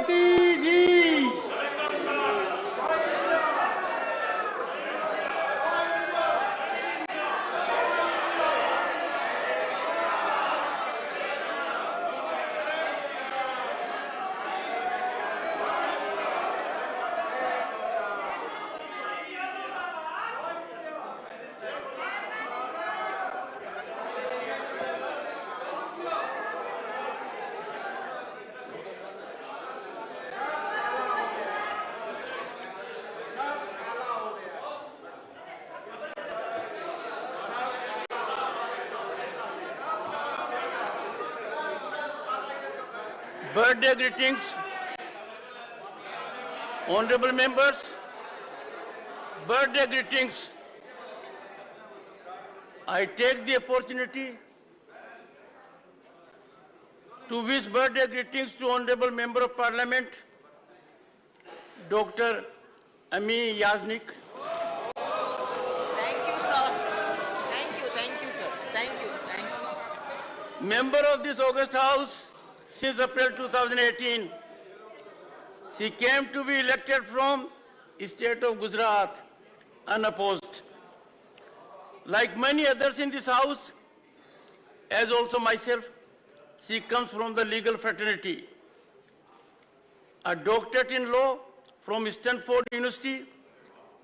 सभापति जी। Birthday greetings, honorable members. Birthday greetings. I take the opportunity to wish birthday greetings to Honorable Member of Parliament, Dr. Ami Yaznik. Thank you, sir. Thank you, sir. Thank you. Member of this August House since April 2018. She came to be elected from state of Gujarat, unopposed. Like many others in this house, as also myself, she comes from the legal fraternity. A doctorate in law from Stanford University,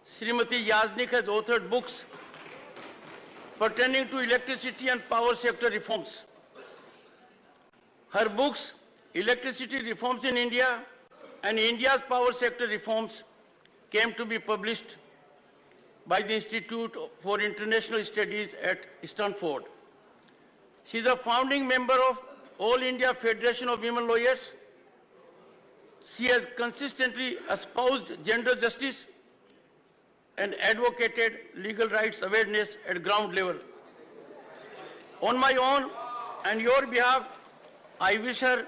Srimati Yaznik has authored books pertaining to electricity and power sector reforms. Her books, Electricity Reforms in India and India's Power Sector Reforms, came to be published by the Institute for International Studies at Stanford. She is a founding member of All India Federation of Women Lawyers. She has consistently espoused gender justice and advocated legal rights awareness at ground level. On my own and your behalf, I wish her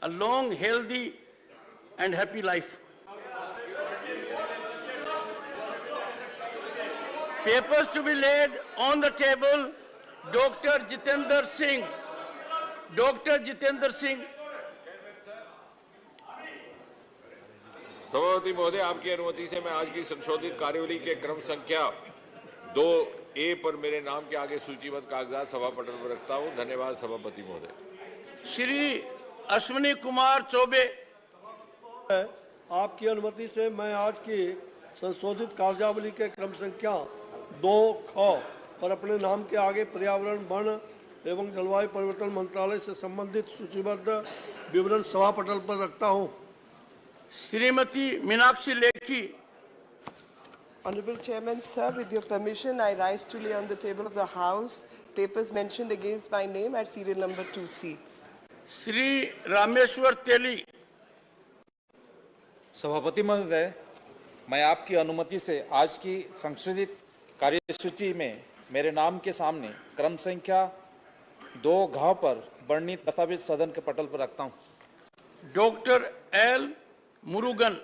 a long, healthy, and happy life. Papers to be laid on the table, Dr. Jitendra Singh. Dr. Jitendra Singh. सभापति महोदय, आपकी अनुमति से मैं आज की संशोधित कार्यवली के क्रम संख्या 2A पर मेरे नाम के आगे सूचीबद्ध कागजात सभा पटल पर रखता हूं। धन्यवाद सभापति महोदय। श्री अश्विनी कुमार चौबे। आपकी अनुमति से मैं आज की संशोधित कार्यावली के क्रम संख्या 2 पर अपने नाम के आगे पर्यावरण, वन एवं जलवायु परिवर्तन मंत्रालय से संबंधित सूचीबद्ध विवरण सभा पटल पर रखता हूं। Shrimati Meenakshi Lekhi. Honorable Chairman, sir, with your permission, I rise to lay on the table of the House papers mentioned against my name at serial number 2C. Shri Rameshwar तेली। सभापति महोदय, मैं आपकी अनुमति से आज की संशोधित कार्यसूची में मेरे नाम के सामने क्रम संख्या 2 पर वर्णित दस्तावेज सदन के पटल पर रखता हूं। Doctor L Murugan.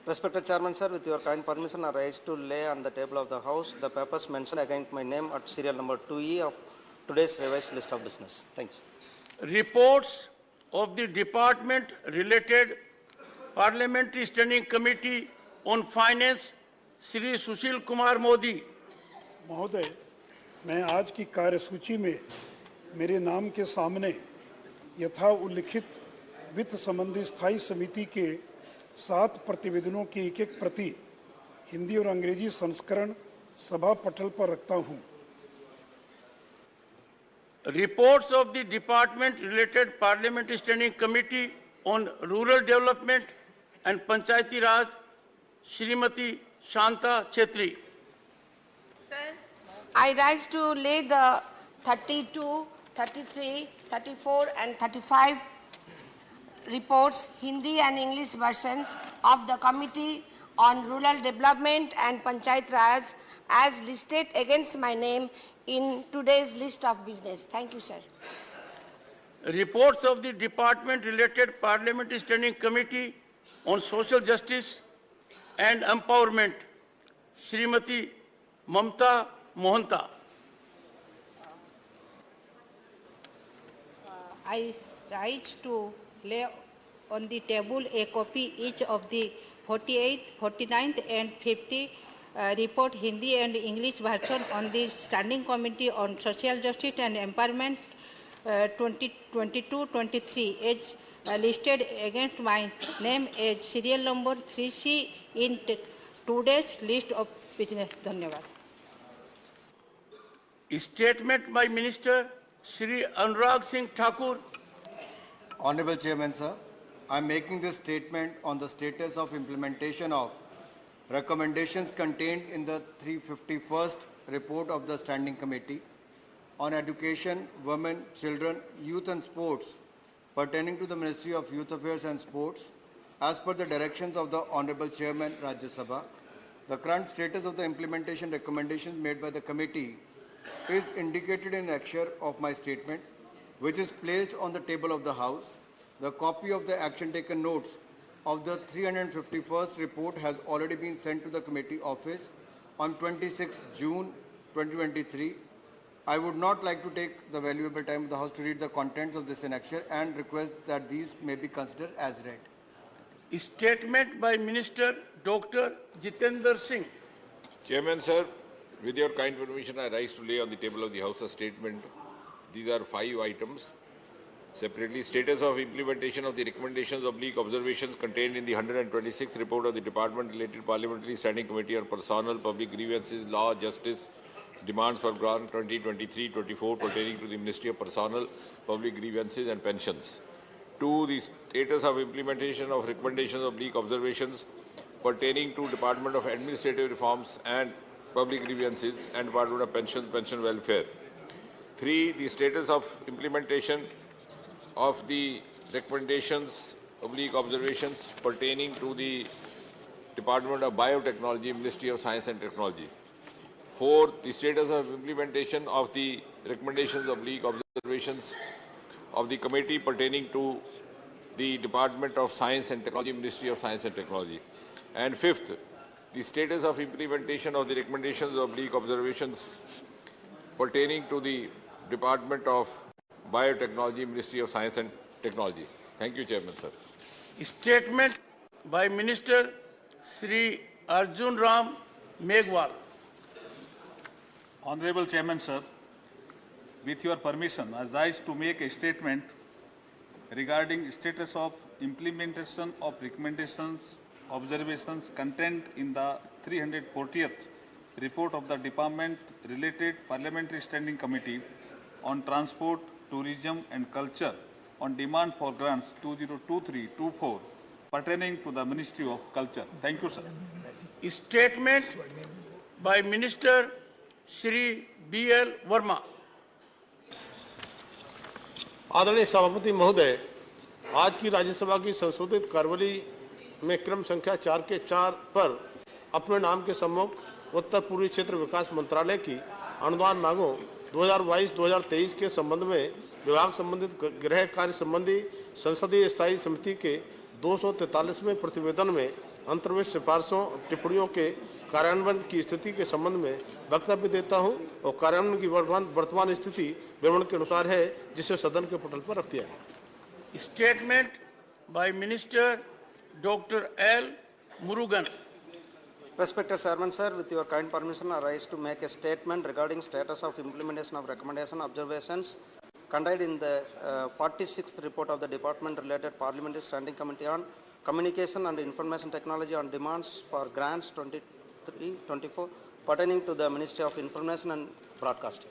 Respected Chairman, sir, with your kind permission, I rise to lay on the table of the House the papers mentioned against my name at serial number 2E of today's revised list of business. Thanks. Reports of the Department related Parliamentary Standing Committee on Finance, Shri Sushil Kumar Modi. महोदय, मैं आज की कार्यसूची में मेरे नाम के सामने यथा उल्लिखित वित्त संबंधी स्थायी समिति के 7 प्रतिवेदनों की एक प्रति हिंदी और अंग्रेजी संस्करण सभा पटल पर रखता हूं। Reports of the Department related Parliamentary Standing Committee on Rural Development and Panchayati Raj, Shrimati Shanta Chhetri. Sir, I rise to lay the 32, 33, 34 and 35 reports, Hindi and English versions of the Committee on Rural Development and Panchayat Raj as listed against my name in today's list of business. Thank you, sir. Reports of the Department related Parliamentary Standing Committee on Social Justice and Empowerment, Shrimati Mamata Mohanta. I rise to lay on the table a copy each of the 48th, 49th and 50 report Hindi and English version on the Standing Committee on Social Justice and Empowerment 2022-23 as listed against my name as serial number 3C in today's list of business. Dhanyavad. Statement by Minister Shri Anurag Singh Thakur. Honorable Chairman, sir, I am making this statement on the status of implementation of recommendations contained in the 351st report of the Standing Committee on Education, Women, Children, Youth and Sports pertaining to the Ministry of Youth Affairs and Sports as per the directions of the Honorable Chairman Rajya Sabha. The current status of the implementation recommendations made by the committee is indicated in annexure of my statement, which is placed on the table of the House. The copy of the action taken notes of the 351st report has already been sent to the committee office on 26 June 2023. I would not like to take the valuable time of the House to read the contents of this annexure and request that these may be considered as read. Statement by Minister Dr. Jitendra Singh. Chairman, sir, with your kind permission, I rise to lay on the table of the House a statement. These are 5 items. Separately, status of implementation of the recommendations / observations contained in the 126th report of the Department-related Parliamentary Standing Committee on Personal, Public Grievances, Law, Justice, Demands for Grant 2023-24 pertaining to the Ministry of Personal, Public Grievances and Pensions. 2. The status of implementation of recommendations / observations pertaining to Department of Administrative Reforms and Public Grievances and Department of Pensions, Pension Welfare. 3. The status of implementation of the recommendations / observations pertaining to the Department of Biotechnology, Ministry of Science and Technology. 4. The status of implementation of the recommendations / observations of the committee pertaining to the Department of Science and Technology, Ministry of Science and Technology. And 5th, the status of implementation of the recommendations / observations pertaining to the Department of Biotechnology, Ministry of Science and Technology. Thank you, Chairman, sir. Statement by Minister Shri Arjun Ram Meghwal. Honorable Chairman, sir, with your permission, I rise to make a statement regarding status of implementation of recommendations, observations contained in the 340th report of the Department-related Parliamentary Standing Committee on Transport, Tourism and Culture on demand for grants 2023-24 pertaining to the Ministry of Culture. Thank you, sir. Statement by Minister Shri B.L. Verma. आदरणीय सभापति महोदय, आज की राज्यसभा की संशोधित कार्यवली में क्रम संख्या 4 के 4 पर अपने नाम के सम्मुख उत्तर पूर्वी क्षेत्र विकास मंत्रालय की अनुदान मांगों 2022-2023 के संबंध में विभाग संबंधित गृह कार्य संबंधी संसदीय स्थायी समिति के 243वें प्रतिवेदन में अंतर्विष्ट सिफारिशों टिप्पणियों के कार्यान्वयन की स्थिति के संबंध में वक्तव्य देता हूं और कार्यान्वयन की वर्तमान स्थिति विवरण के अनुसार है, जिसे सदन के पटल पर रख दिया है। Statement by Minister Dr. L. Murugan. Respected Chairman, sir, with your kind permission, I rise to make a statement regarding status of implementation of recommendation observations contained in the 46th report of the Department-related Parliamentary Standing Committee on Communication and Information Technology on demands for grants 23-24 pertaining to the Ministry of Information and Broadcasting.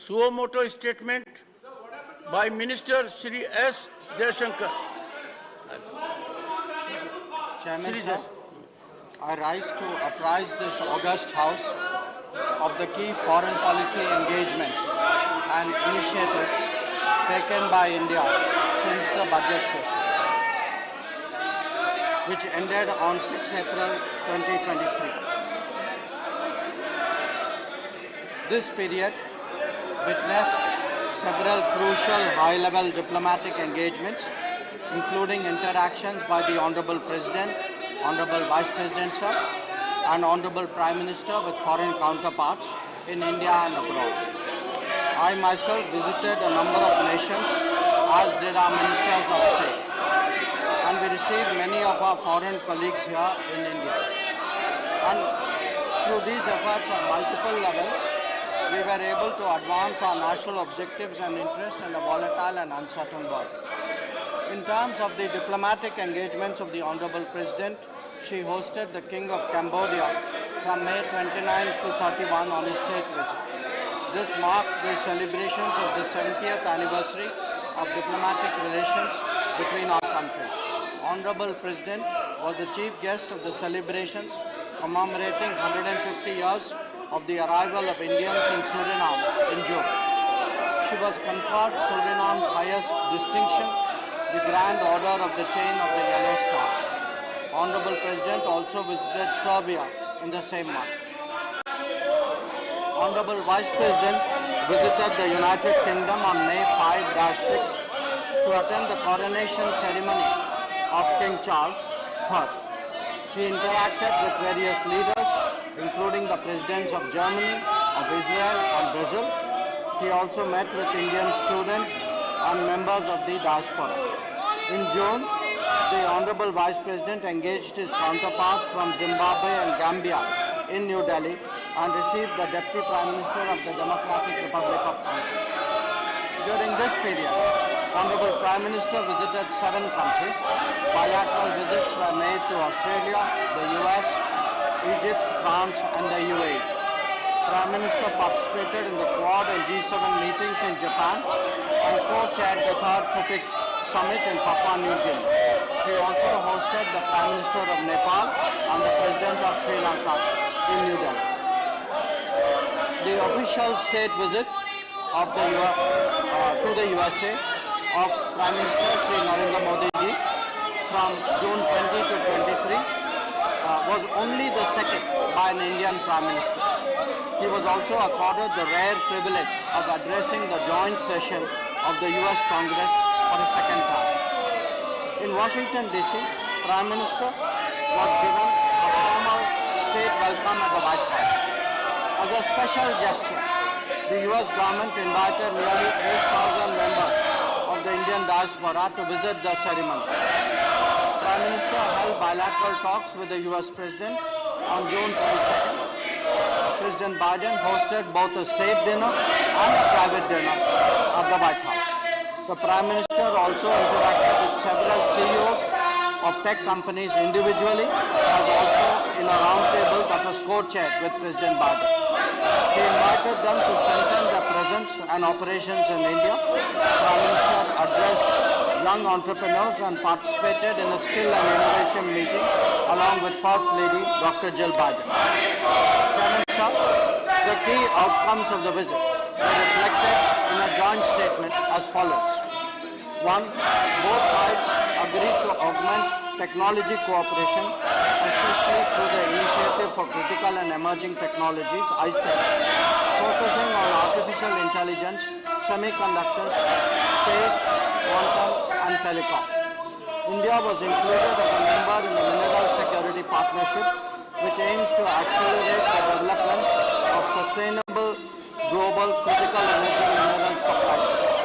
Suo moto statement by Minister Shri S. Jaishankar. Chairman, sir, I rise to apprise this august House of the key foreign policy engagements and initiatives taken by India since the budget session, which ended on 6 April 2023. This period witnessed several crucial high-level diplomatic engagements, including interactions by the Honorable President, Honorable Vice President, sir, and Honorable Prime Minister with foreign counterparts in India and abroad. I myself visited a number of nations as did our ministers of state. And we received many of our foreign colleagues here in India. And through these efforts on multiple levels, we were able to advance our national objectives and interests in a volatile and uncertain world. In terms of the diplomatic engagements of the Honorable President, she hosted the King of Cambodia from May 29 to 31 on his state visit. This marked the celebrations of the 70th anniversary of diplomatic relations between our countries. Honorable President was the chief guest of the celebrations commemorating 150 years of the arrival of Indians in Suriname in June. She was conferred Suriname's highest distinction, the Grand Order of the Chain of the Yellow Star. Honorable President also visited Serbia in the same month. Honorable Vice President visited the United Kingdom on May 5-6 to attend the coronation ceremony of King Charles III. He interacted with various leaders, including the presidents of Germany, of Israel and Brazil. He also met with Indian students and members of the diaspora. In June, the Honorable Vice President engaged his counterparts from Zimbabwe and Gambia in New Delhi and received the Deputy Prime Minister of the Democratic Republic of Congo. During this period, Honorable Prime Minister visited 7 countries. Bilateral visits were made to Australia, the US, Egypt, France and the UAE. Prime Minister participated in the Quad and G7 meetings in Japan and co-chaired the 3rd FIPIC Summit in Papua New Guinea. He also hosted the Prime Minister of Nepal and the President of Sri Lanka in New Delhi. The official state visit of to the USA of Prime Minister Sri Narendra Modi ji from June 20 to 23 was only the second by an Indian Prime Minister. He was also accorded the rare privilege of addressing the joint session of the US Congress for a second time. In Washington DC, Prime Minister was given a formal state welcome at the White House. As a special gesture, the US government invited nearly 8,000 members of the Indian diaspora to visit the ceremony. Prime Minister held bilateral talks with the US President on June 22nd. President Biden hosted both a state dinner and a private dinner at the White House. The Prime Minister also interacted with several CEOs of tech companies individually, as also in a roundtable that was co-chaired with President Biden. He invited them to strengthen their presence and operations in India. Prime Minister addressed young entrepreneurs and participated in a skill and innovation meeting along with First Lady Dr. Jill Biden. Chairman Sir, the key outcomes of the visit were reflected in a joint statement as follows. 1. Both sides agreed to augment technology cooperation, especially through the Initiative for Critical and Emerging Technologies, ICET, focusing on artificial intelligence, semiconductors, space, quantum and telecom. India was included as a member in the Mineral Security Partnership, which aims to accelerate the development of sustainable global critical energy mineral supply chains.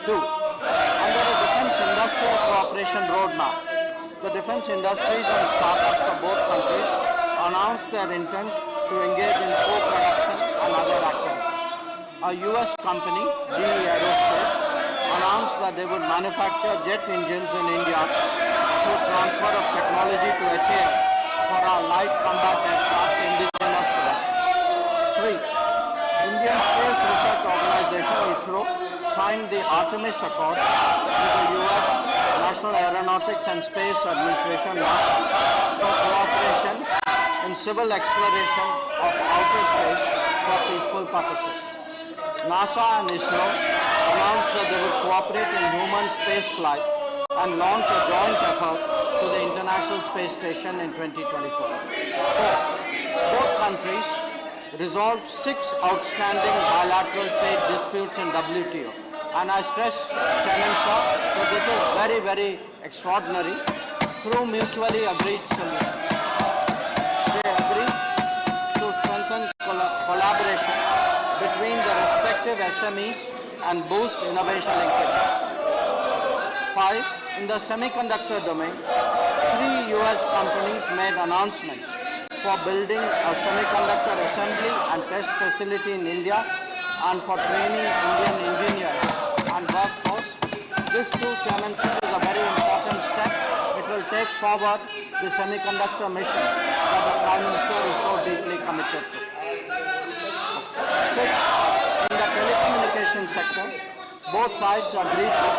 2. Under the Defence Industrial Cooperation Roadmap, the defence industries and startups of both countries announced their intent to engage in co-production and other activities. A US company, GE Aerospace, announced that they would manufacture jet engines in India through transfer of technology to HAL for our light combat aircraft indigenous production. 3. Indian Space Research Organization, ISRO, signed the Artemis Accord with the US National Aeronautics and Space Administration NASA for cooperation in civil exploration of outer space for peaceful purposes. NASA and ISRO announced that they would cooperate in human space flight and launch a joint effort to the International Space Station in 2024. 4. Both countries resolved 6 outstanding bilateral trade disputes in WTO. And I stress, Chairman Sir, that this is very, very extraordinary through mutually agreed solutions. They agreed to strengthen collaboration between the respective SMEs and boost innovation linkages. 5. In the semiconductor domain, 3 US companies made announcements for building a semiconductor assembly and test facility in India and for training Indian engineers and workforce. This too, Chairman Sir, is a very important step. It will take forward the semiconductor mission that the Prime Minister is so deeply committed to. 6. In the telecommunication sector, both sides agreed to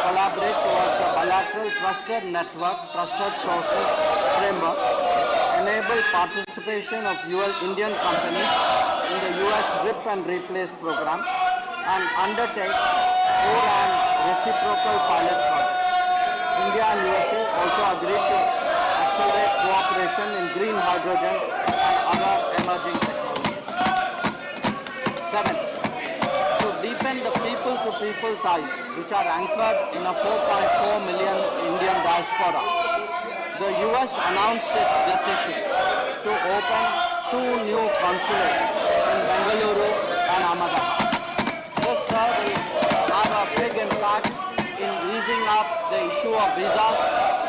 collaborate towards a bilateral trusted network, trusted sources framework, enable participation of Indian companies in the US RIP and Replace program, and undertake O-RAN reciprocal pilot projects. India and USA also agreed to accelerate cooperation in green hydrogen and other emerging technologies. 7. To deepen the people-to-people ties, which are anchored in a 4.4 million Indian diaspora, the US announced its decision to open 2 new consulates in Bengaluru and Ahmedabad. This will have a big impact in easing up the issue of visas,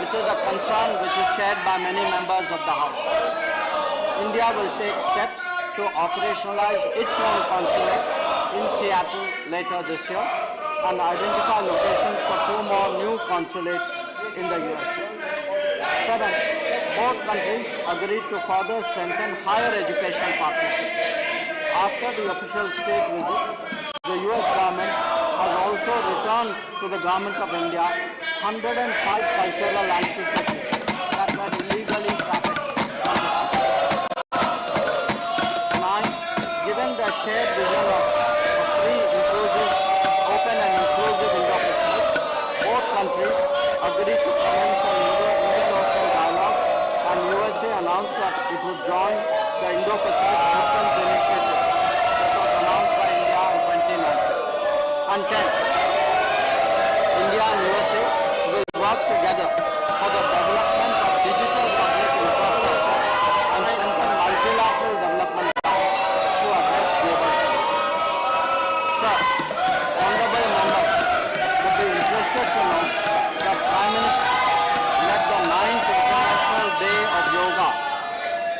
which is a concern which is shared by many members of the House. India will take steps to operationalize its own consulate in Seattle later this year and identify locations for 2 more new consulates in the USA. 7. Both countries agreed to further strengthen higher education partnerships. After the official state visit, the US government has also returned to the government of India 105 cultural antiquities that were illegally trafficked from the country. 9. Given the shared vision of free, inclusive, open and inclusive Indo-Pacific, both countries agreed to commence an Indian Ocean dialogue, and USA announced that it would join the Indo-Pacific Oceans Initiative that was announced by India in 2019. And 10. India and USA will work together for the development of digital public infrastructure and strengthen multilateral development to address global challenges. Sir, honorable members would be interested to know that Prime Minister led the 9th International Day of Yoga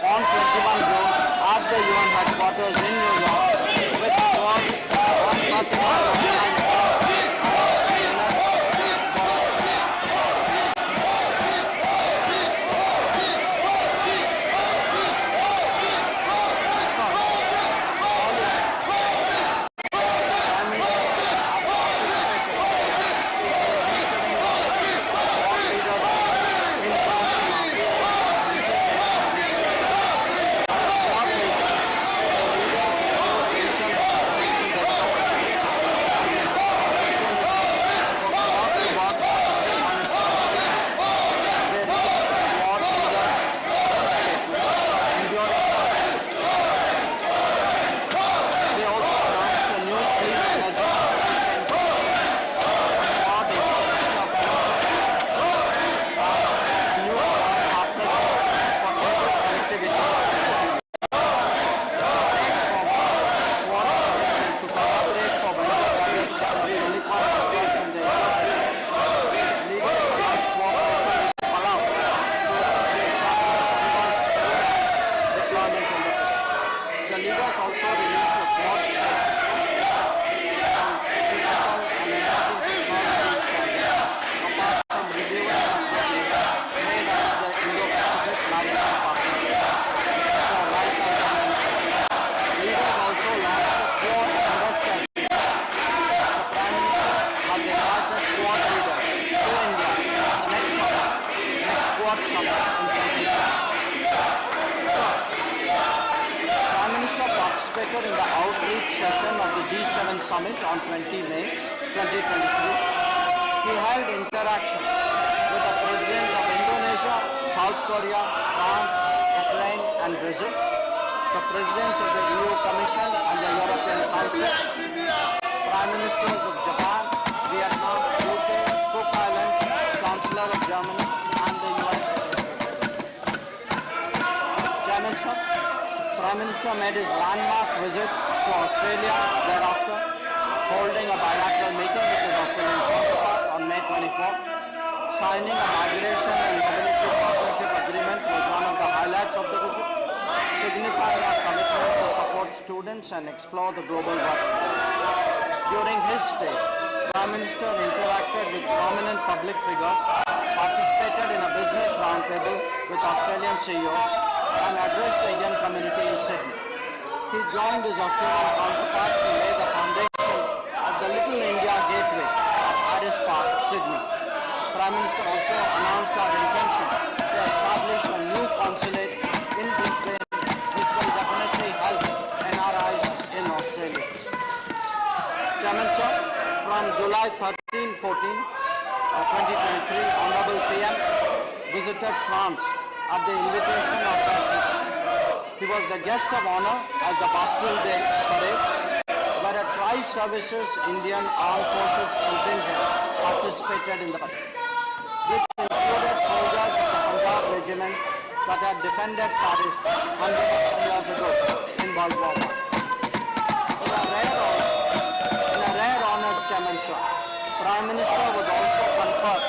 on 21 June at the UN headquarters in New York, which was participated in the outreach session of the G7 summit on 20 May 2023. He held interactions with the presidents of Indonesia, South Korea, France, Ukraine and Brazil, the presidents of the EU Commission and the European Council, Prime Ministers of Japan, Vietnam, UK, Cook Islands, Chancellor of Germany and the US. Chairman, sir, Prime Minister made his landmark visit to Australia thereafter. holding a bilateral meeting with his Australian counterpart on May 24. Signing a migration and mobility partnership agreement was one of the highlights of the visit, signifying our commitment to support students and explore the global workforce. During his stay, Prime Minister interacted with prominent public figures, participated in a business roundtable with Australian CEOs, and addressed the Indian community in Sydney. He joined his Australian counterparts to lay the foundation of the Little India Gateway at Addis Park, Sydney. Prime Minister also announced our intention to establish a new consulate in Brisbane, which will definitely help NRIs in Australia. Chairman Sir, from July 13-14, 2023, Honorable PM visited France at the invitation of Prime Minister. He was the guest of honor at the Bastille Day parade, where a tri-services Indian Armed Forces contingent participated in the parade. This included soldiers of the Punjab regiment that had defended Paris hundreds of years ago in World War I. In a rare honor, Chairman Sir, Prime Minister was also conferred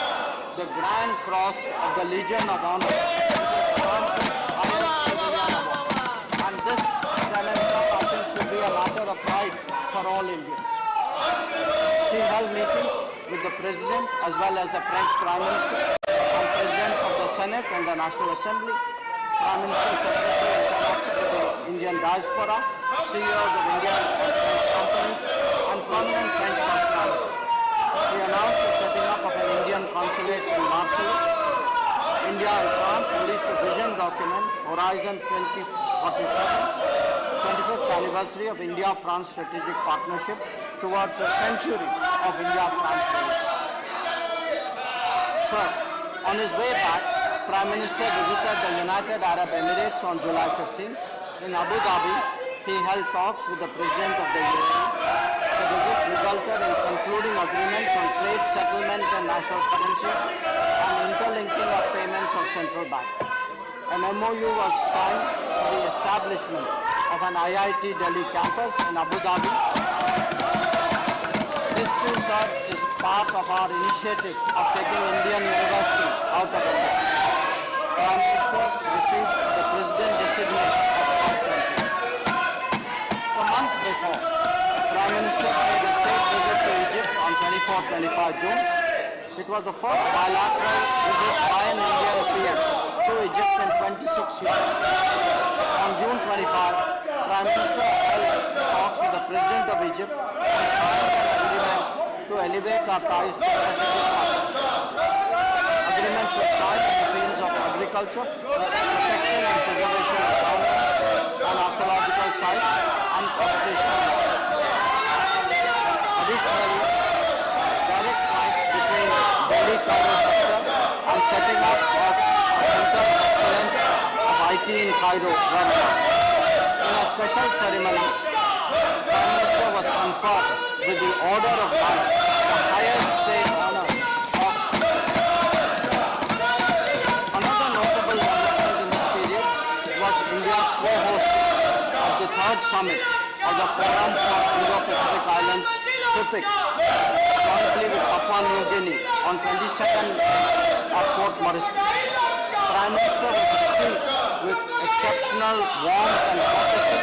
the Grand Cross of the Legion of Honor, which is France's highest civilian award. And this, Chairman Sir, I think should be a matter of pride for all Indians. He held meetings with the President as well as the French Prime Minister and Presidents of the Senate and the National Assembly. Prime Minister Secretary interacted with the Indian diaspora, CEOs of Indian and French companies, and prominent French personalities. He announced the setting up of an Indian consulate in Marseille. India and France released a vision document, Horizon 2047, 25th anniversary of India-France strategic partnership towards a century of India-France relations. Sir, on his way back, Prime Minister visited the United Arab Emirates on July 15. In Abu Dhabi, he held talks with the President of the UAE. The visit resulted in concluding agreements on trade settlement and national currencies and interlinking of payments of central banks. An MOU was signed for the establishment of an IIT Delhi campus in Abu Dhabi. This too, sir, is part of our initiative of taking Indian universities out of India. Prime Minister received the President designate of COP20. A month before, Prime Minister paid a state visit to Egypt on 24-25 June. It was the first bilateral visit by an Indian PM to Egypt in 26 years. On June 25, Prime Minister held talks with the President of Egypt and signed an agreement to elevate our ties to strategic partnership. Agreements were signed in the fields of agriculture, protection and preservation of farmland and archaeological sites, and competition. Additionally, direct flights between Delhi Cairo sector and setting up of a center of excellence of IT in Cairo were done. In a special ceremony, Prime Minister was conferred with the Order of Merit, the highest state honor. Another notable development in this period was India's co-hosting of the third summit of the Forum for Indo-Pacific Islands, FIPIC, jointly with Papua New Guinea on 22nd at Port Moresby. Prime Minister was received with exceptional warmth and courtesy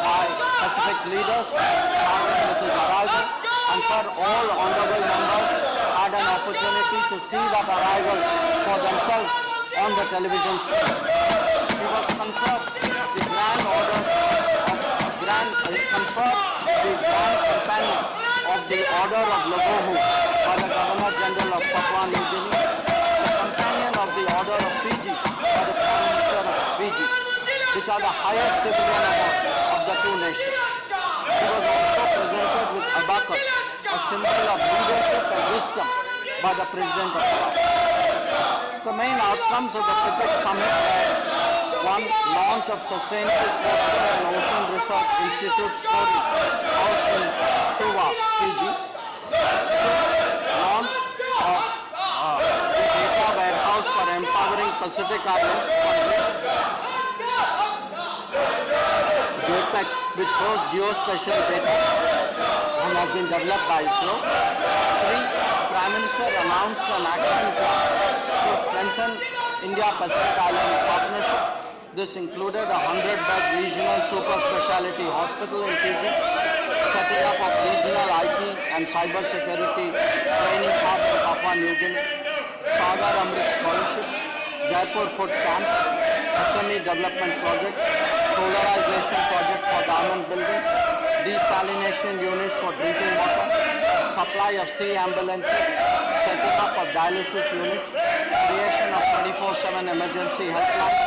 by Pacific leaders, starting with his arrival, and for all honorable members had an opportunity to see that arrival for themselves on the television screen. He was conferred the Grand Order Companion of the Order of Logohu by the Governor General of Papua New Guinea, the Companion of the Order of Fiji by the Prime Minister of Fiji, which are the highest civilian awards of the two nations. He was also presented with abacus, a symbol of leadership and wisdom, by the President of France. The main outcomes of the FIPIC Summit were: 1. Launch of Sustainable Coastal and Ocean Research Institute Story, housed in Suva, Fiji. 2. Launch of the Data Warehouse for Empowering Pacific Islands, DAPEC, which hosts geospatial data. and has been developed by ISRO. 3. Prime Minister announced an action plan to strengthen India-Pacific Island partnership. This included a 100-bed regional super specialty hospital in Fiji, setting up of regional IT and cyber security training hubs in Papua New Guinea, Sagar Amrit scholarships, Jaipur food camps, SME development projects, solarization project for government buildings, desalination units for drinking water, supply of sea ambulances, setting up of dialysis units, creation of 24/7 emergency helplines,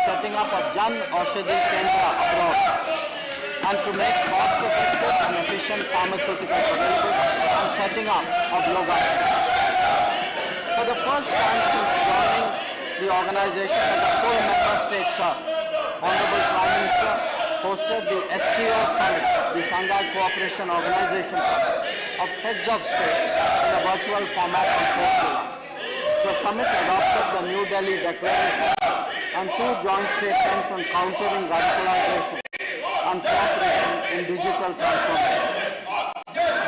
setting up of Jan Aushadhi Kendra abroad, and to make cost-effective and efficient pharmaceuticals available, and setting up of Loga. For the first time since joining the organization as a full member state, sir, Honorable Prime Minister hosted the SCO Summit, the Shanghai Cooperation Organization Summit, of heads of state in a virtual format on 4th July. The summit adopted the New Delhi Declaration and 2 joint statements on countering radicalization and cooperation in digital transformation.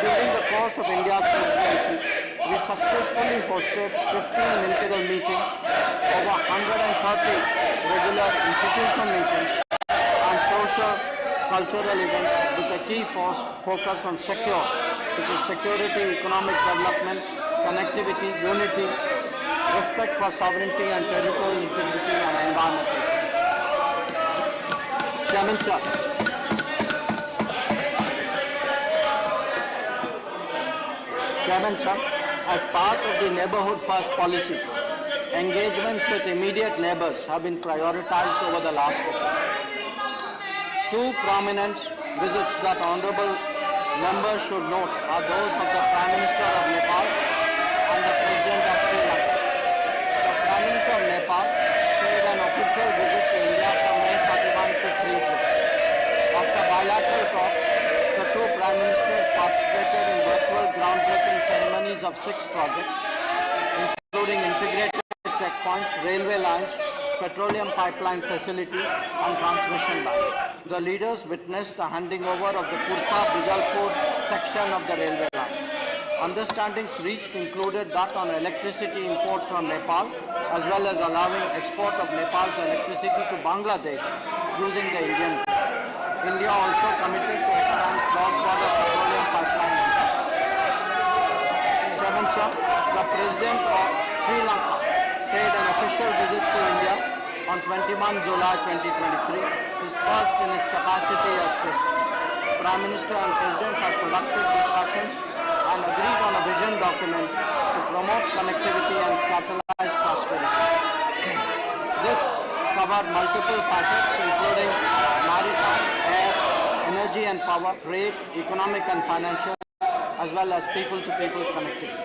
During the course of India's presidency, we successfully hosted 15 ministerial meetings, over 130 regular institutional meetings, and social, cultural events with a key focus on secure, which is security, economic development, connectivity, unity, respect for sovereignty and territorial integrity, and environmental protection. Chairman, sir. Chairman, sir, as part of the Neighborhood First policy, engagements with immediate neighbors have been prioritized over the last decade. 2 prominent visits that honorable members should note are those of the Prime Minister of Nepal and the President of Sri Lanka. The Prime Minister of Nepal paid an official visit to India from May 31 to 3 June. After bilateral talks, the 2 Prime Ministers participated in virtual groundbreaking ceremonies of 6 projects, including integrated checkpoints, railway lines, petroleum pipeline facilities, and transmission lines. The leaders witnessed the handing over of the Kurta-Bijalpur section of the railway line. Understandings reached included that on electricity imports from Nepal, as well as allowing export of Nepal's electricity to Bangladesh using the Indian grid. India also committed to expand cross-border petroleum pipeline. Chairman, sir, the President of Sri Lanka paid an official visit to India on 21 July 2023, his first in his capacity as President. Prime Minister and President had productive discussions and agreed on a vision document to promote connectivity and catalyze prosperity. This covered multiple facets including maritime, air, energy and power, trade, economic and financial, as well as people-to-people connectivity.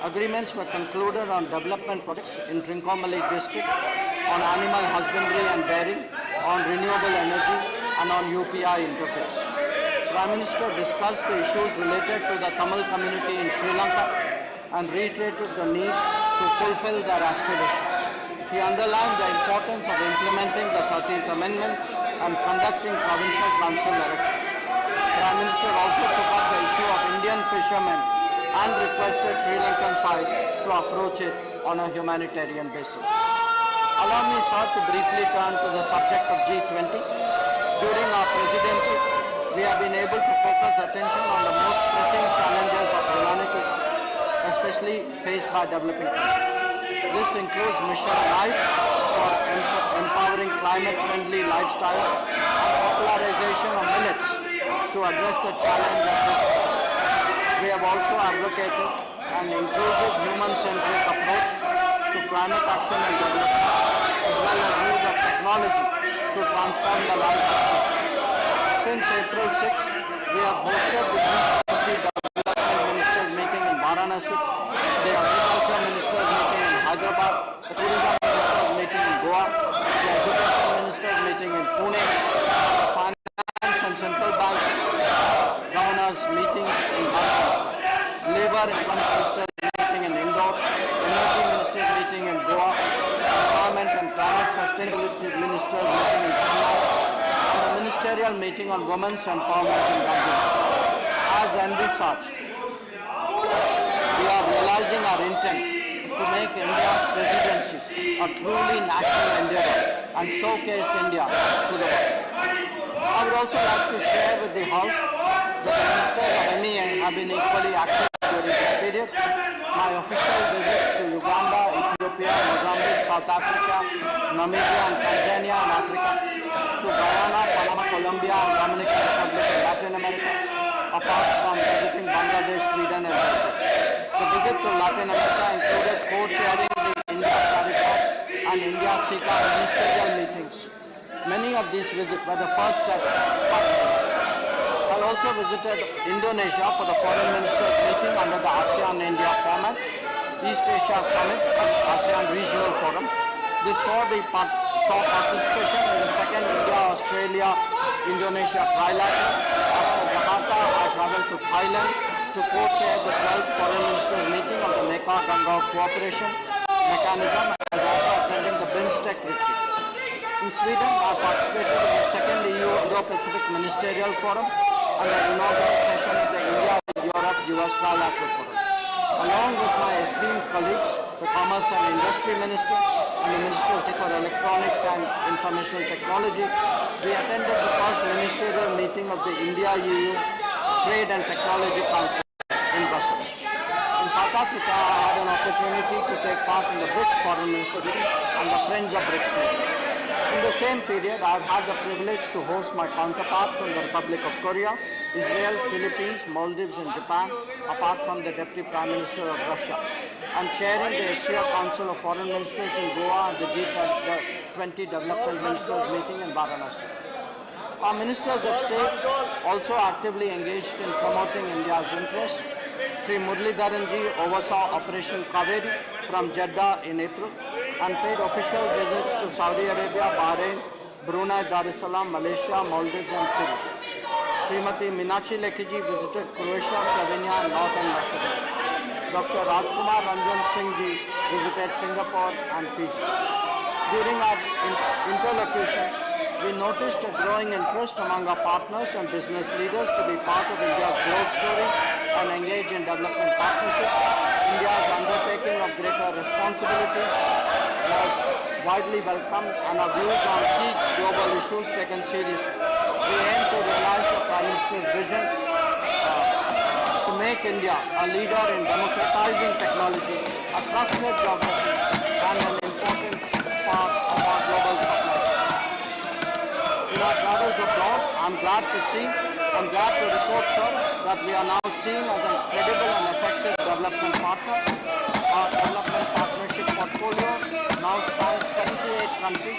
Agreements were concluded on development projects in Trincomalee district, on animal husbandry and dairy, on renewable energy, and on UPI interface. Prime Minister discussed the issues related to the Tamil community in Sri Lanka and reiterated the need to fulfill their aspirations. He underlined the importance of implementing the 13th Amendment and conducting provincial council elections. Prime Minister also took up the issue of Indian fishermen and requested Sri Lankan side to approach it on a humanitarian basis. Allow me, sir, to briefly turn to the subject of G20. During our presidency, we have been able to focus attention on the most pressing challenges of humanity, especially faced by developing countries. This includes Mission Life for empowering climate-friendly lifestyles and popularization of millets to address the challenge of this. We have also advocated an inclusive human-centric approach to climate action and development, as well as use of technology to transform the lives of people. Since April 6, we have hosted the G20 Development Ministers meeting in Varanasi, the Agriculture Ministers meeting in Hyderabad, the Tourism Ministers meeting in Goa, the Education Ministers meeting in Pune, the Finance and Central Bank Governors meeting in Bharat, Labour and Employment Ministers meeting in Indore, Energy Ministers meeting in Goa, Environment and Climate Sustainability Ministers meeting in Chennai, and the Ministerial meeting on Women's Empowerment in Bangalore. I as envisaged, we are realizing our intent to make India's presidency a truly national endeavor and showcase India to the world. I would also like to share with the House that the ministers of MEA have been equally active during this period. My official visits to Uganda, Ethiopia, Mozambique, South Africa, Namibia and Tanzania in Africa, to Guyana, Panama, Colombia and Dominican Republic in Latin America, apart from visiting Bangladesh, Sweden and Belgium. The visit to Latin America included co-chairing the India CARICOM and India-SICA ministerial meetings. Many of these visits were the first step. I also visited Indonesia for the foreign ministers meeting under the ASEAN-India format, East Asia Summit and ASEAN Regional Forum. This saw participation in the second India-Australia-Indonesia trilateral. After Jakarta, I traveled to Thailand to co-chair the 12th foreign ministers meeting of the Mekong-Ganga cooperation mechanism and also attending the BIMSTEC retreat. In Sweden, I participated in the second EU-Indo-Pacific Ministerial Forum and the inaugural session of the India-Europe-US Trilateral Forum. Along with my esteemed colleagues, the Commerce and Industry Minister and the Minister for Electronics and Information Technology, we attended the first ministerial meeting of the India-EU Trade and Technology Council in Brussels. In South Africa, I had an opportunity to take part in the BRICS Foreign Ministers meeting and the Friends of BRICS meeting. In the same period, I have had the privilege to host my counterparts from the Republic of Korea, Israel, Philippines, Maldives and Japan, apart from the Deputy Prime Minister of Russia. I am chairing the Asia Council of Foreign Ministers in Goa and the G20 Development Ministers meeting in Varanasi. Our Ministers of State also actively engaged in promoting India's interests. Sri Muralidharanji oversaw Operation Kaveri from Jeddah in April and paid official visits to Saudi Arabia, Bahrain, Brunei Darussalam, Malaysia, Maldives and Syria. Srimati Meenakshi Lekiji visited Croatia, Slovenia and Northern Macedonia. Dr. Rajkumar Ranjan Singh ji visited Singapore and Fiji. During our interlocution, we noticed a growing interest among our partners and business leaders to be part of India's growth story and engage in development partnerships. India's undertaking of greater responsibilities was widely welcomed and our views on key global issues taken seriously. We aim to realize the Prime Minister's vision to make India a leader in democratizing technology, a trusted geography and an important part of our global supply. In our travels abroad, I'm glad to report, sir, that we are now seen as a credible and effective development partner. Our development partnership portfolio now spans 78 countries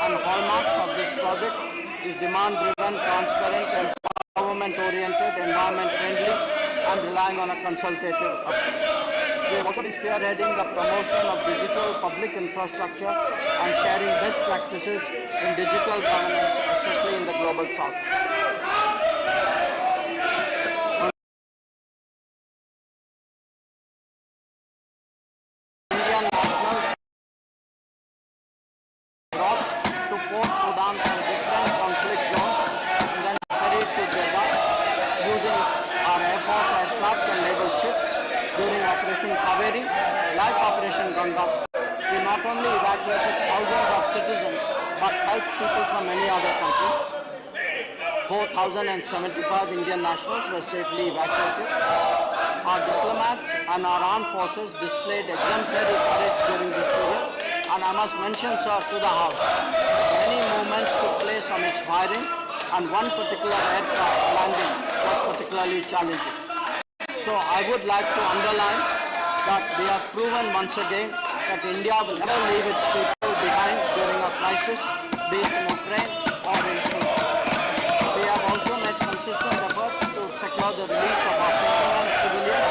and hallmarks of this project is demand-driven, transparent, empowerment-oriented, environment-friendly and relying on a consultative approach. We have also been spearheading the promotion of digital public infrastructure and sharing best practices in digital governance, especially in the global south. Indian nationals brought to Port Sudan from different conflict zones and then ferried to Jeddah using our Air Force aircraft and naval ships during Operation Kaveri, like Operation Ganga. We not only evacuated thousands of citizens, but helped people from many other countries. 4,075 Indian nationals were safely evacuated. Our diplomats and our armed forces displayed exemplary courage during this period. And I must mention, sir, to the House, many movements took place on its firing, and one particular aircraft landing was particularly challenging. So I would like to underline that we have proven once again that India will never leave its people behind during a crisis, be it in Ukraine or in Syria. We have also made consistent efforts to secure the release of our fishermen and civilians.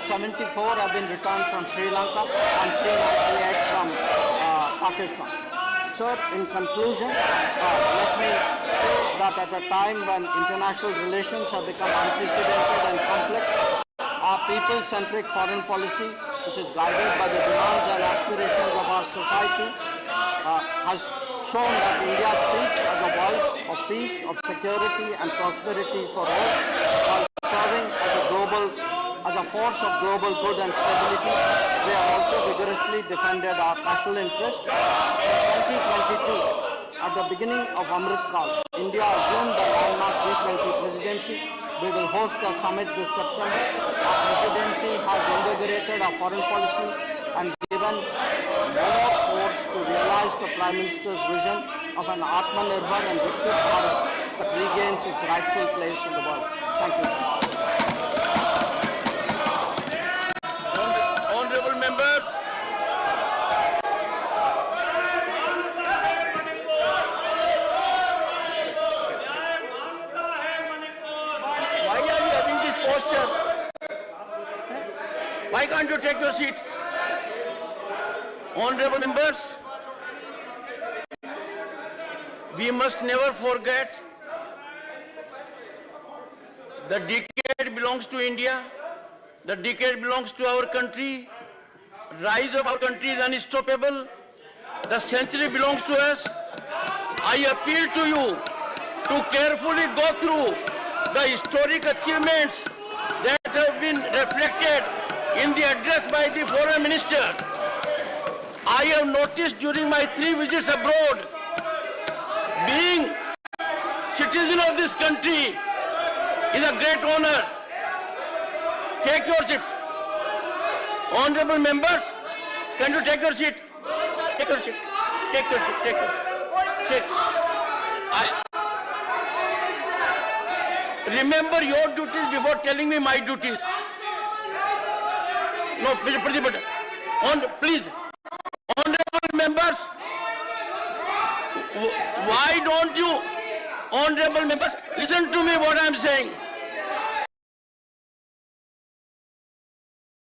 74 have been returned from Sri Lanka and 398 from Pakistan. Sir, in conclusion, let me say that at a time when international relations have become unprecedented and complex, our people-centric foreign policy, which is guided by the demands and aspirations of our society, has shown that India speaks as a voice of peace, of security and prosperity for all, while serving a force of global good and stability, we have also vigorously defended our national interests. In 2022, at the beginning of Amrit Kaal, India assumed the landmark G20 presidency. We will host the summit this September. Our presidency has invigorated our foreign policy and given more force to realize the Prime Minister's vision of an Atmanirbhar and Viksit Bharat that regains its rightful place in the world. Thank you, sir. Honorable members, why are you having this posture? Why can't you take your seat? Honorable members, we must never forget the decade belongs to India, the decade belongs to our country, rise of our country is unstoppable, the century belongs to us. I appeal to you to carefully go through the historic achievements that have been reflected in the address by the Foreign Minister. I have noticed during my 3 visits abroad, being citizen of this country is a great honor. Take your seat. Honorable members, can you take your seat? Take your seat. Take your seat. Take your seat. Take. Remember your duties before telling me my duties. No, please, please. Honorable members, why don't you, honorable members, listen to me what I am saying.